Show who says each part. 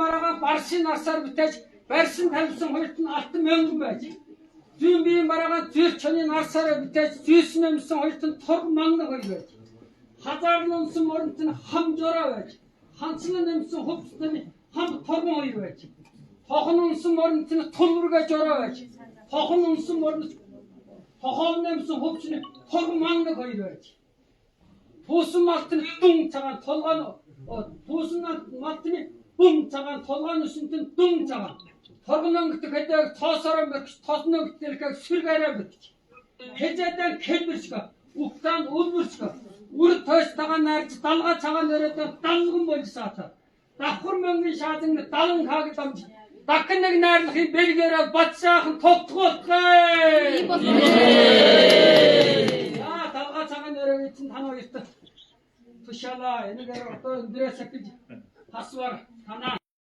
Speaker 1: маргаан барсын насаар битэж барьсан тавьсан хоёрт нь алтан мөнгөн байж. Зүүн биеийн маргаан зүйр чоны нарсаараа битэж зүйсэн өмсөн хоёрт нь торг манган хоёр байж. Хазаарлансан моронт нь хам жороо байж. Ханцлан өмсөн хөвчтөний хам торгон хоёр байж. Тохон унсан моронт нь тулварга жороо байж. Тохон унсан моронт тохон өмсөн хөвчний торг манган хоёр байж. Пуусан малтны дүн цагаан толгойн пуусан малтны бүм цагаан толгойн өсөнтөн дүн цагаан торгон гэдэг хэдэг тоосороо мөрч тосно гэдгийг сэргээрээ битж хэжээдэн хэлбэрчга уктан улбэрчга үр тойстойгоо найрч далгаа цагаан өрөөдөө далган болж саатаа давхар мөнгөний шаазан далан хаагд амж дакн нэг найрлахын бэлгээрээ батсаахан тогтгоолгоо далгаа цагаан өрөөний чинь танаа хоёрт тушаалаа энэгээр одоо өндрөөс гэж хасвар танаа